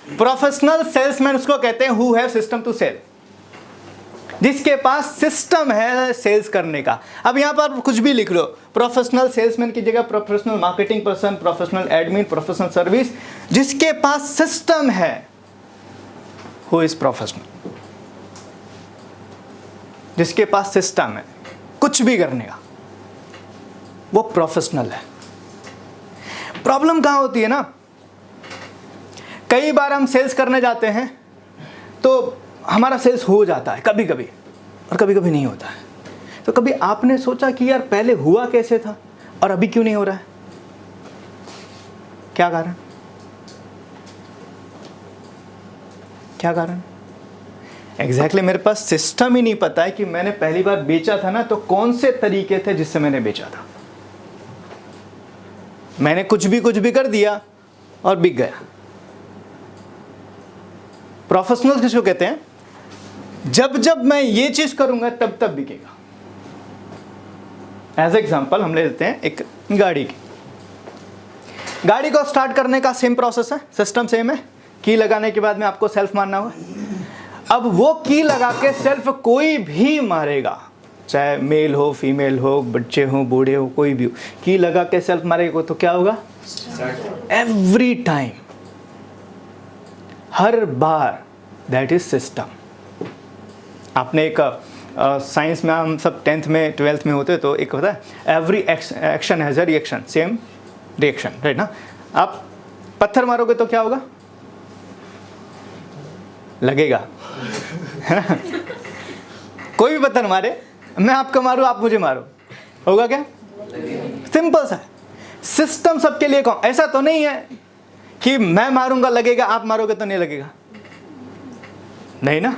Professional salesman उसको कहते हैं who have system to sell, जिसके पास सिस्टम है सेल्स करने का। अब यहां पर कुछ भी लिख लो, प्रोफेशनल सेल्समैन की जगह professional marketing person, professional admin, professional service, जिसके पास सिस्टम है, हु इज प्रोफेशनल, जिसके पास सिस्टम है कुछ भी करने का, वो प्रोफेशनल है। प्रॉब्लम कहां होती है ना, कई बार हम सेल्स करने जाते हैं तो हमारा सेल्स हो जाता है कभी कभी, और कभी कभी नहीं होता है। तो कभी आपने सोचा कि यार पहले हुआ कैसे था और अभी क्यों नहीं हो रहा है? क्या कारण, क्या कारण? एग्जैक्टली मेरे पास सिस्टम ही नहीं पता है कि मैंने पहली बार बेचा था ना तो कौन से तरीके थे जिससे मैंने बेचा था। मैंने कुछ भी कर दिया और बिक गया। प्रोफेशनल किसको कहते हैं? जब जब मैं ये चीज करूंगा तब तब बिकेगा। एज एग्जांपल हम ले लेते हैं एक गाड़ी की। गाड़ी को स्टार्ट करने का सेम प्रोसेस है, सिस्टम सेम है। की लगाने के बाद में आपको सेल्फ मारना होगा। अब वो की लगा के सेल्फ कोई भी मारेगा, चाहे मेल हो, फीमेल हो, बच्चे हो, बूढ़े हो, कोई भी हो, की लगा के सेल्फ मारेगा तो क्या होगा? Every time, her bar. That is system. आपने एक साइंस में हम सब 10th में 12th में होते तो एक होता है every action has a reaction, same reaction, right ना? आप पत्थर मारोगे तो क्या होगा? लगेगा। कोई भी पत्थर मारे, मैं आपको मारूं, आप मुझे मारो, होगा क्या? सिंपल सा सिस्टम सबके लिए। कौन ऐसा तो नहीं है कि मैं मारूंगा लगेगा, आप मारोगे तो नहीं लगेगा, नहीं ना?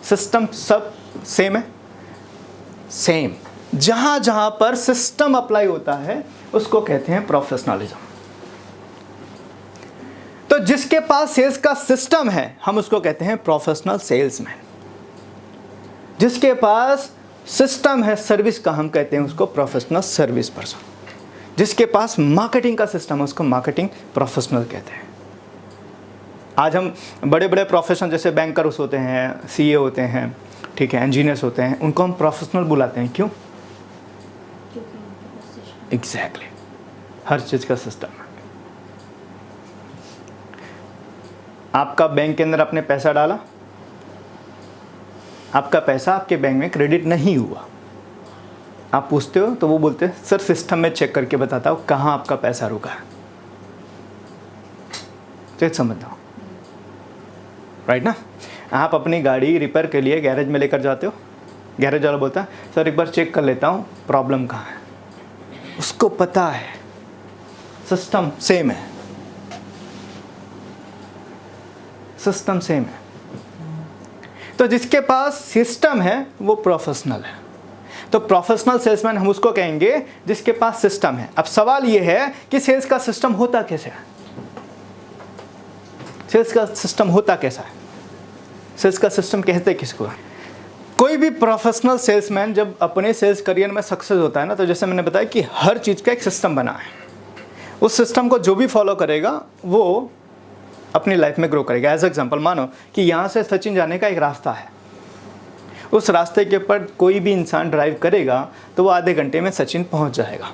सिस्टम सब सेम है, सेम। जहां जहां पर सिस्टम अप्लाई होता है उसको कहते हैं प्रोफेशनलिज्म। तो जिसके पास सेल्स का सिस्टम है हम उसको कहते हैं प्रोफेशनल सेल्समैन। जिसके पास सिस्टम है सर्विस का हम कहते हैं उसको प्रोफेशनल सर्विस पर्सन। जिसके पास मार्केटिंग का सिस्टम है उसको मार्केटिंग प्रोफेशनल कहते हैं। आज हम बड़े बड़े प्रोफेशन जैसे बैंकर्स होते हैं, सीए होते हैं, ठीक है, इंजीनियर्स होते हैं, उनको हम प्रोफेशनल बुलाते हैं। क्यों? एग्जैक्टली, हर चीज का सिस्टम है। आपका बैंक के अंदर आपने पैसा डाला, आपका पैसा आपके बैंक में क्रेडिट नहीं हुआ, आप पूछते हो तो वो बोलते हैं सर सिस्टम में चेक करके बताता हूँ कहाँ आपका पैसा रुका है। चेक समझता हूँ, राइट ना? आप अपनी गाड़ी रिपेयर के लिए गैरेज में लेकर जाते हो, गैरेज वाला बोलता है सर एक बार चेक कर लेता हूँ प्रॉब्लम कहाँ है। उसको पता है, सिस्टम सेम है, सिस्टम सेम है। तो जिसके पास सिस्टम है वो प्रोफेशनल है। तो प्रोफेशनल सेल्समैन हम उसको कहेंगे जिसके पास सिस्टम है। अब सवाल ये है कि सेल्स का सिस्टम होता कैसे है? सेल्स का सिस्टम होता कैसा है? सेल्स का सिस्टम कहते किसको है? कोई भी प्रोफेशनल सेल्समैन जब अपने सेल्स करियर में सक्सेस होता है ना, तो जैसे मैंने बताया कि हर चीज़ का एक सिस्टम बना है। उस सिस्टम को जो भी फॉलो करेगा वो अपनी लाइफ में ग्रो करेगा। एज एग्जाम्पल मानो कि यहाँ से सचिन जाने का एक रास्ता है, उस रास्ते के ऊपर कोई भी इंसान ड्राइव करेगा तो वो आधे घंटे में सचिन पहुँच जाएगा।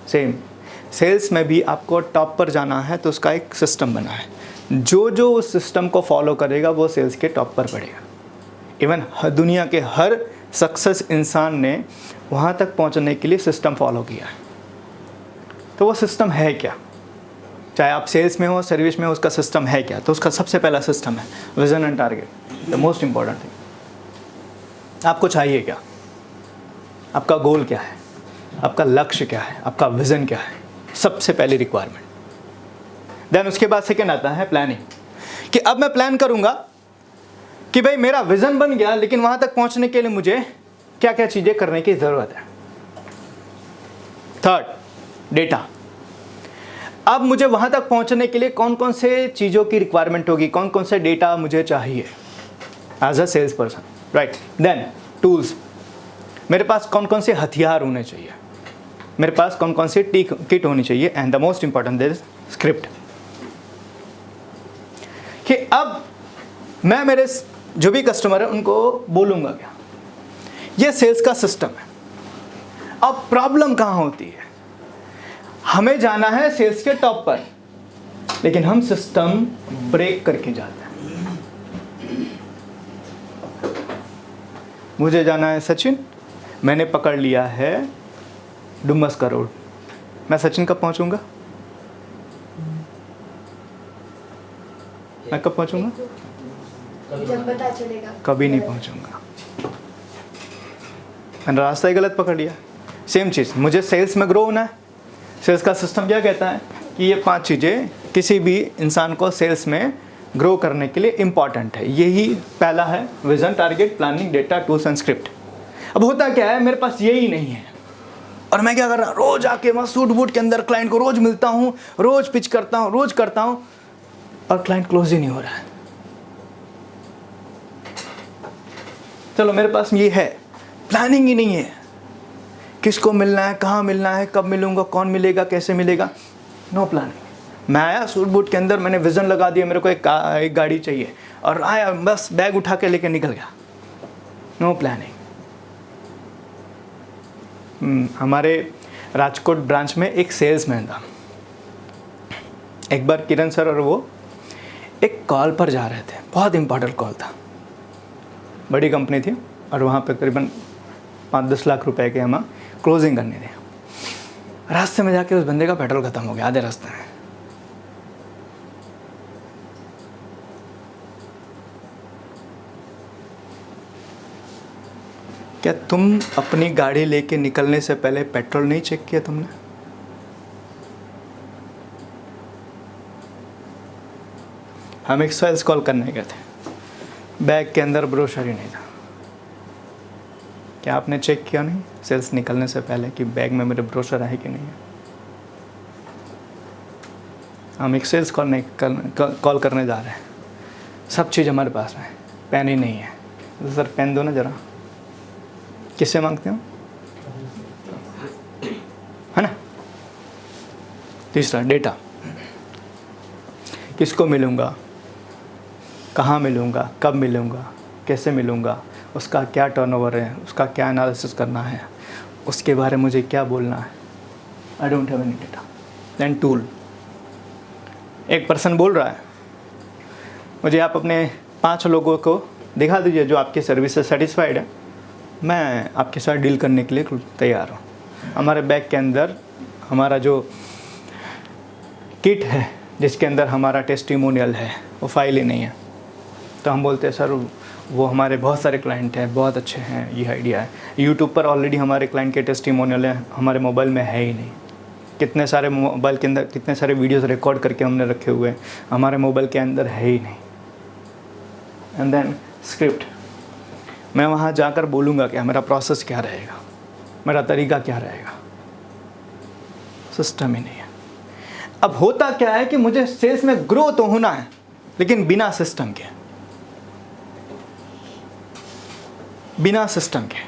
सेम सेल्स में भी आपको टॉप पर जाना है तो उसका एक सिस्टम बना है। जो जो उस सिस्टम को फॉलो करेगा वो सेल्स के टॉप पर बढ़ेगा। इवन दुनिया के हर सक्सेस इंसान ने वहाँ तक पहुँचने के लिए सिस्टम फॉलो किया है। तो वो सिस्टम है क्या? चाहे आप सेल्स में हो, सर्विस में हो, उसका सिस्टम है क्या? तो उसका सबसे पहला सिस्टम है vision and target, the most important thing. आपको चाहिए क्या? आपका गोल क्या है? आपका लक्ष्य क्या है? आपका विजन क्या है? सबसे पहली रिक्वायरमेंट। देन उसके बाद सेकेंड आता है प्लानिंग, कि अब मैं प्लान करूंगा कि भाई मेरा विजन बन गया, लेकिन वहां तक पहुंचने के लिए मुझे क्या क्या चीजें करने की जरूरत है। Third, data. अब मुझे वहां तक पहुंचने के लिए कौन कौन से चीजों की रिक्वायरमेंट होगी, कौन कौन से डेटा मुझे चाहिए as a sales person, right? Then tools, मेरे पास कौन कौन से हथियार होने चाहिए, मेरे पास कौन कौन सी किट होनी चाहिए, and the most important is script, कि अब मैं मेरे जो भी कस्टमर है उनको बोलूंगा क्या, ये सेल्स का सिस्टम है। अब प्रॉब्लम कहाँ होती है, हमें जाना है सेल्स के टॉप पर, लेकिन हम सिस्टम ब्रेक करके जाते हैं। मुझे जाना है सचिन, मैंने पकड़ लिया है डुमस का रोड, मैं सचिन कब पहुंचूंगा, मैं कब पहुंचूंगा, जब पता चलेगा। कभी नहीं पहुंचूंगा, मैंने रास्ता ही गलत पकड़ लिया। सेम चीज़, मुझे सेल्स में ग्रो होना है। सेल्स का सिस्टम क्या कहता है कि ये 5 चीज़ें किसी भी इंसान को सेल्स में ग्रो करने के लिए इंपॉर्टेंट है। यही पहला है, vision, target, planning, data, tools and script. अब होता क्या है, मेरे पास यही नहीं है और मैं क्या कर रहा हूँ, रोज आके मैं सूट बूट के अंदर क्लाइंट को रोज मिलता हूँ, रोज पिच करता हूँ, रोज करता हूँ, और क्लाइंट क्लोज ही नहीं हो रहा है। चलो मेरे पास ये है, प्लानिंग ही नहीं है, किसको मिलना है, कहाँ मिलना है, कब मिलूंगा, कौन मिलेगा, कैसे मिलेगा, नो प्लानिंग। मैं आया सूट बूट के अंदर, मैंने विजन लगा दिया, मेरे को एक गाड़ी चाहिए, और आया बस बैग उठा के लेके निकल गया, नो प्लानिंग। हमारे राजकोट ब्रांच में एक सेल्समैन था। एक बार किरण सर और वो एक कॉल पर जा रहे थे, बहुत इंपॉर्टेंट कॉल था, बड़ी कंपनी थी, और वहाँ पे करीबन 5-10 लाख रुपए के हमें क्लोजिंग करनी थी। रास्ते में जाके उस बंदे का पेट्रोल ख़त्म हो गया आधे रास्ते में। क्या तुम अपनी गाड़ी लेके निकलने से पहले पेट्रोल नहीं चेक किया तुमने? हम एक सेल्स कॉल करने गए थे, बैग के अंदर ब्रोशर ही नहीं था। क्या आपने चेक किया नहीं सेल्स निकलने से पहले कि बैग में मेरे ब्रोशर है कि नहीं है? हम एक सेल्स कॉल करने जा रहे हैं, सब चीज़ हमारे पास में, पेन ही नहीं है। तो सर पेन दो ना ज़रा, किससे मांगते हो, है ना। तीसरा, डेटा, किसको मिलूँगा, कहाँ मिलूँगा, कब मिलूँगा, कैसे मिलूँगा, उसका क्या टर्नओवर है, उसका क्या एनालिसिस करना है, उसके बारे में मुझे क्या बोलना है। I don't have any data. Then tool, एक पर्सन बोल रहा है, मुझे आप अपने 5 लोगों को दिखा दीजिए जो आपकी सर्विस से सेटिस्फाइड है, मैं आपके साथ डील करने के लिए तैयार हूँ। हमारे बैग के अंदर हमारा जो किट है जिसके अंदर हमारा टेस्टिमोनियल है वो फाइल ही नहीं है। तो हम बोलते हैं सर वो हमारे बहुत सारे क्लाइंट हैं, बहुत अच्छे हैं, ये आइडिया है। यूट्यूब पर ऑलरेडी हमारे क्लाइंट के टेस्टिमोनियल हैं, हमारे मोबाइल में है ही नहीं। कितने सारे मोबाइल के अंदर कितने सारे वीडियोस रिकॉर्ड करके हमने रखे हुए हैं, हमारे मोबाइल के अंदर है ही नहीं। एंड देन स्क्रिप्ट, मैं वहाँ जाकर बोलूँगा क्या, मेरा प्रोसेस क्या रहेगा, मेरा तरीका क्या रहेगा, सिस्टम ही नहीं है। अब होता क्या है कि मुझे सेल्स में ग्रो तो होना है, लेकिन बिना सिस्टम के, बिना सिस्टम के।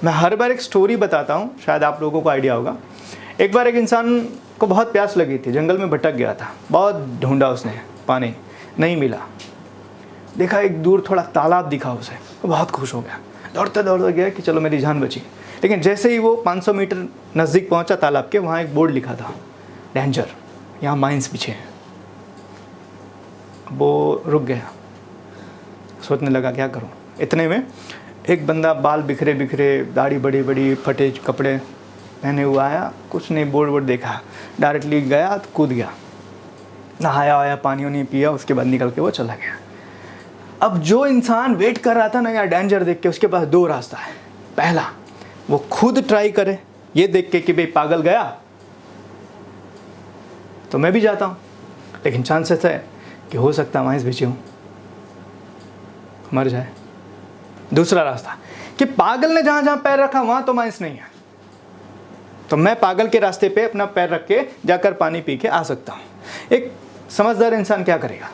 मैं हर बार एक स्टोरी बताता हूँ, शायद आप लोगों को आइडिया होगा। एक बार एक इंसान को बहुत प्यास लगी थी, जंगल में भटक गया था, बहुत ढूंढा उसने, पानी नहीं मिला। देखा एक दूर थोड़ा तालाब दिखा उसे, वो बहुत खुश हो गया, दौड़ते दौड़ते गया कि चलो मेरी जान बची। लेकिन जैसे ही वो 500 मीटर नज़दीक पहुंचा तालाब के, वहाँ एक बोर्ड लिखा था, डेंजर, यहाँ माइंस पीछे हैं। वो रुक गया, सोचने लगा क्या करूँ। इतने में एक बंदा बाल बिखरे बिखरे, दाढ़ी बड़ी बड़ी, फटे कपड़े पहने हुआ आया, कुछ नहीं, बोर्ड देखा, डायरेक्टली गया, कूद गया, नहाया वाया, पानी वानी पिया, उसके बाद निकल के वो चला गया। अब जो इंसान वेट कर रहा था ना यार डेंजर देख के, उसके पास 2 रास्ता है। पहला, वो खुद ट्राई करे ये देख के कि भाई पागल गया तो मैं भी जाता हूँ, लेकिन चांसेस है कि हो सकता है माइंस पीछे हूँ, मर जाए। दूसरा रास्ता कि पागल ने जहाँ जहाँ पैर रखा वहाँ तो माइंस नहीं है, तो मैं पागल के रास्ते पे अपना पैर रख के जाकर पानी पी के आ सकता हूँ। एक समझदार इंसान क्या करेगा,